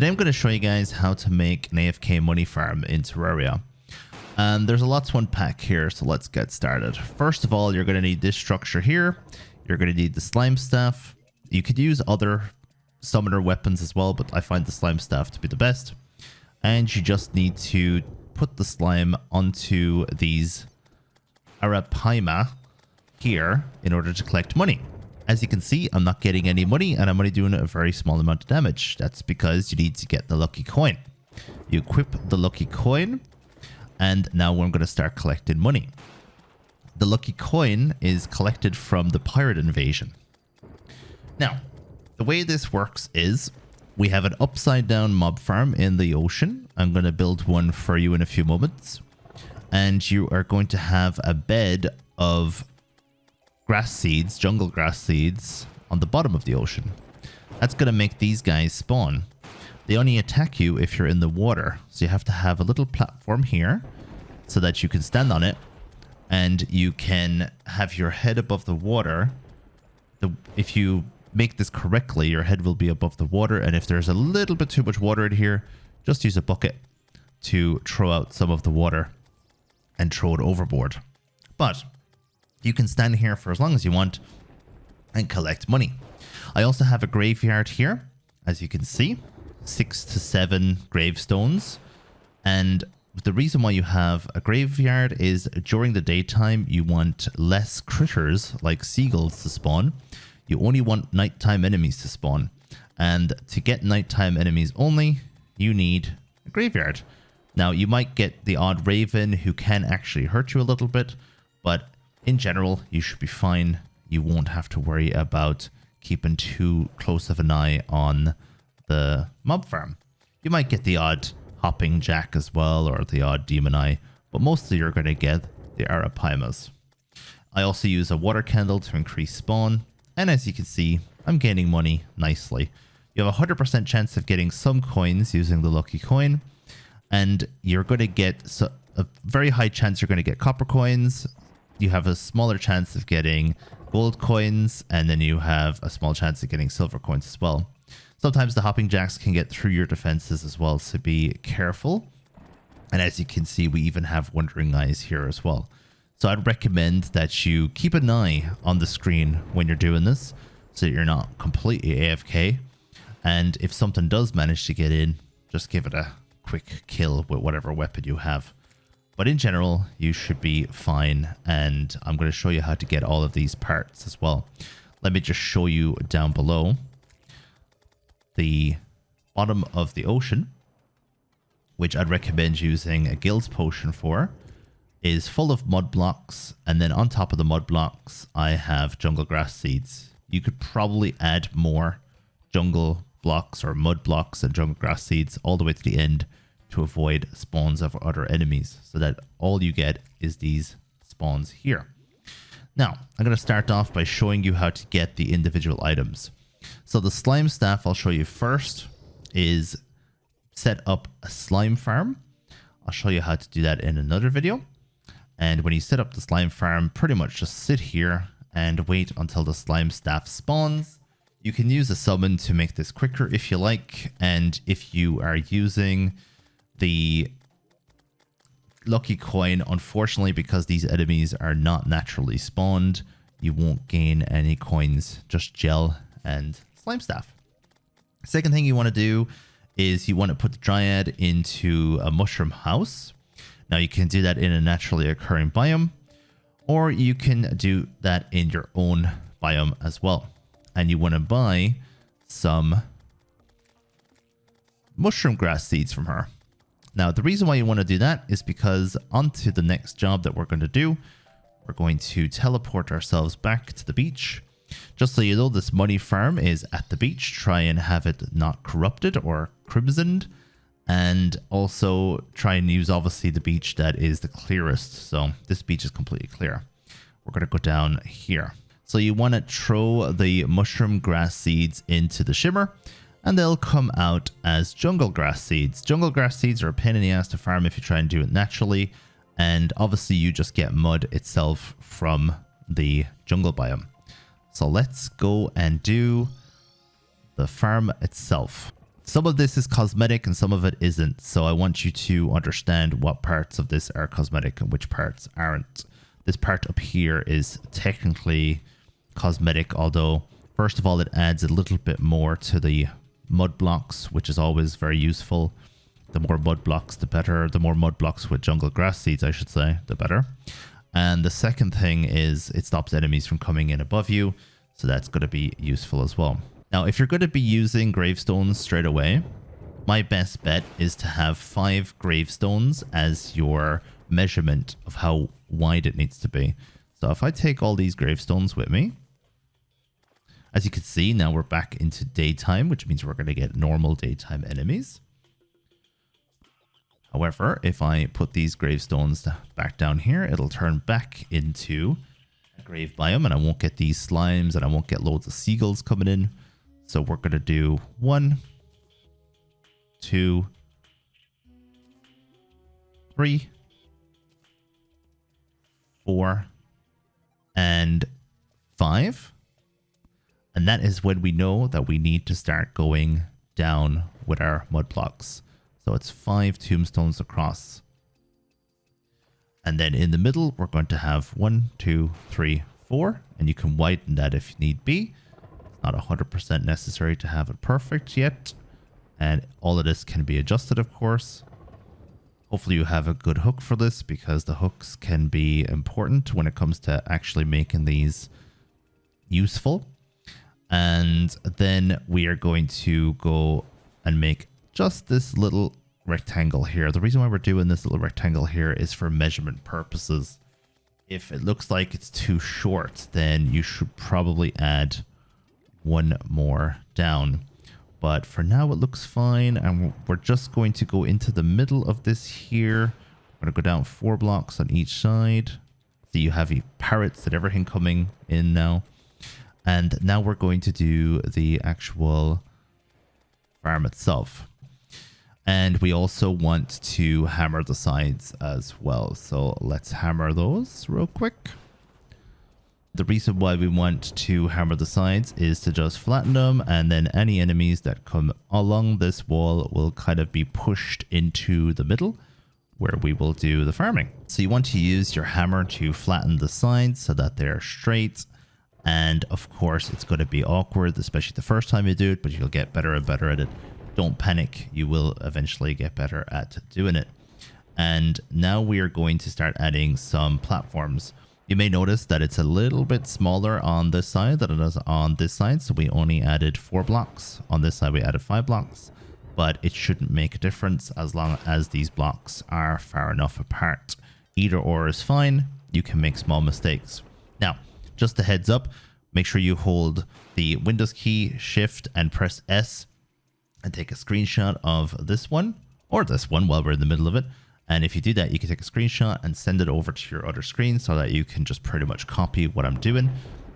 Today I'm going to show you guys how to make an AFK money farm in Terraria. And there's a lot to unpack here, so let's get started. First of all, you're going to need this structure here. You're going to need the slime staff. You could use other summoner weapons as well, but I find the slime staff to be the best. And you just need to put the slime onto these Arapaima here in order to collect money. As you can see, I'm not getting any money and I'm only doing a very small amount of damage. That's because you need to get the lucky coin. You equip the lucky coin and now we're going to start collecting money. The lucky coin is collected from the pirate invasion. Now, the way this works is we have an upside down mob farm in the ocean. I'm going to build one for you in a few moments. And you are going to have a bed of grass seeds, jungle grass seeds, on the bottom of the ocean. That's going to make these guys spawn. They only attack you if you're in the water. So you have to have a little platform here so that you can stand on it and you can have your head above the water. If you make this correctly, your head will be above the water. And if there's a little bit too much water in here, just use a bucket to throw out some of the water and throw it overboard. But you can stand here for as long as you want and collect money. I also have a graveyard here, as you can see, 6 to 7 gravestones. And the reason why you have a graveyard is during the daytime, you want less critters like seagulls to spawn. You only want nighttime enemies to spawn. And to get nighttime enemies only, you need a graveyard. Now, you might get the odd raven who can actually hurt you a little bit, but in general, you should be fine. You won't have to worry about keeping too close of an eye on the mob farm. You might get the odd hopping jack as well, or the odd demon eye, but mostly you're going to get the Arapaimas. I also use a water candle to increase spawn, and as you can see, I'm gaining money nicely. You have a 100% chance of getting some coins using the lucky coin, and you're going to get a very high chance you're going to get copper coins. You have a smaller chance of getting gold coins, and then you have a small chance of getting silver coins as well. Sometimes the hopping jacks can get through your defenses as well, so be careful. And as you can see, we even have wandering eyes here as well. So I'd recommend that you keep an eye on the screen when you're doing this, so that you're not completely AFK. And if something does manage to get in, just give it a quick kill with whatever weapon you have. But in general, you should be fine, and I'm going to show you how to get all of these parts as well. Let me just show you down below. The bottom of the ocean, which I'd recommend using a guild potion for, is full of mud blocks, and then on top of the mud blocks, I have jungle grass seeds. You could probably add more jungle blocks or mud blocks and jungle grass seeds all the way to the end to avoid spawns of other enemies, so that all you get is these spawns here. Now, I'm going to start off by showing you how to get the individual items. So the slime staff I'll show you first is set up a slime farm. I'll show you how to do that in another video. And when you set up the slime farm, pretty much just sit here and wait until the slime staff spawns. You can use a summon to make this quicker if you like, and if you are using the lucky coin, unfortunately, because these enemies are not naturally spawned, you won't gain any coins, just gel and slime staff. Second thing you want to do is you want to put the dryad into a mushroom house. Now you can do that in a naturally occurring biome, or you can do that in your own biome as well. And you want to buy some mushroom grass seeds from her. Now, the reason why you want to do that is because onto the next job that we're going to do, we're going to teleport ourselves back to the beach. Just so you know, this money farm is at the beach. Try and have it not corrupted or crimsoned. And also try and use, obviously, the beach that is the clearest. So this beach is completely clear. We're going to go down here. So you want to throw the mushroom grass seeds into the shimmer, and they'll come out as jungle grass seeds. Jungle grass seeds are a pain in the ass to farm if you try and do it naturally. And obviously you just get mud itself from the jungle biome. So let's go and do the farm itself. Some of this is cosmetic and some of it isn't. So I want you to understand what parts of this are cosmetic and which parts aren't. This part up here is technically cosmetic, although first of all, it adds a little bit more to the mud blocks, which is always very useful. The more mud blocks, the better. The more mud blocks with jungle grass seeds, I should say, the better. And the second thing is it stops enemies from coming in above you. So that's going to be useful as well. Now, if you're going to be using gravestones straight away, my best bet is to have 5 gravestones as your measurement of how wide it needs to be. So if I take all these gravestones with me, as you can see, now we're back into daytime, which means we're going to get normal daytime enemies. However, if I put these gravestones back down here, it'll turn back into a grave biome, and I won't get these slimes, and I won't get loads of seagulls coming in. So we're going to do 1, 2, 3, 4, and 5. And that is when we know that we need to start going down with our mud blocks. So it's 5 tombstones across. And then in the middle, we're going to have 1, 2, 3, 4. And you can widen that if need be. It's not 100% necessary to have it perfect yet. And all of this can be adjusted, of course. Hopefully you have a good hook for this, because the hooks can be important when it comes to actually making these useful. And then we are going to go and make just this little rectangle here. The reason why we're doing this little rectangle here is for measurement purposes. If it looks like it's too short, then you should probably add 1 more down. But for now, it looks fine. And we're just going to go into the middle of this here. We're going to go down 4 blocks on each side. So you have your parrots and everything coming in now. And now we're going to do the actual farm itself. And we also want to hammer the sides as well. So let's hammer those real quick. The reason why we want to hammer the sides is to just flatten them, and then any enemies that come along this wall will kind of be pushed into the middle where we will do the farming. So you want to use your hammer to flatten the sides so that they're straight. And of course, it's going to be awkward, especially the first time you do it, but you'll get better and better at it. Don't panic. You will eventually get better at doing it. And now we are going to start adding some platforms. You may notice that it's a little bit smaller on this side than it is on this side. So we only added 4 blocks. On this side, we added 5 blocks. But it shouldn't make a difference as long as these blocks are far enough apart. Either or is fine. You can make small mistakes. Now, just a heads up, make sure you hold the Windows key, Shift, and press S and take a screenshot of this one or this one while we're in the middle of it. And if you do that, you can take a screenshot and send it over to your other screen so that you can just pretty much copy what I'm doing.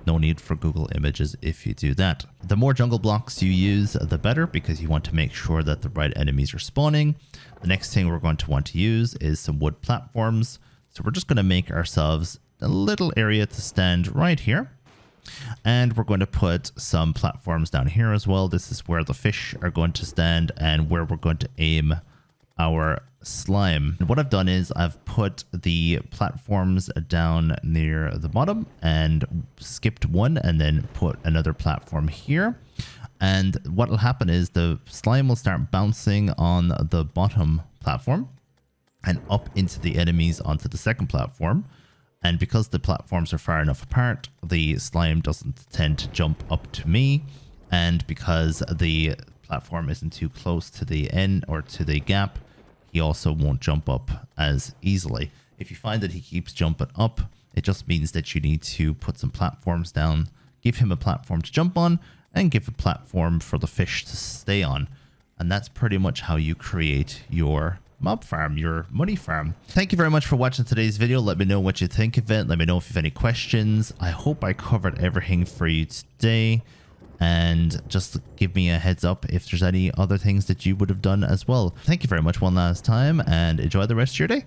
No need for Google Images if you do that. The more jungle blocks you use, the better, because you want to make sure that the right enemies are spawning. The next thing we're going to want to use is some wood platforms. So we're just going to make ourselves a little area to stand right here. And we're going to put some platforms down here as well. This is where the fish are going to stand and where we're going to aim our slime. And what I've done is I've put the platforms down near the bottom and skipped one and then put another platform here. And what will happen is the slime will start bouncing on the bottom platform and up into the enemies onto the second platform. And because the platforms are far enough apart, the slime doesn't tend to jump up to me. And because the platform isn't too close to the end or to the gap, he also won't jump up as easily. If you find that he keeps jumping up, it just means that you need to put some platforms down, give him a platform to jump on, and give a platform for the fish to stay on. And that's pretty much how you create your mob farm, your money farm. Thank you very much for watching today's video. Let me know what you think of it. Let me know if you have any questions. I hope I covered everything for you today. And just give me a heads up if there's any other things that you would have done as well. Thank you very much one last time and enjoy the rest of your day.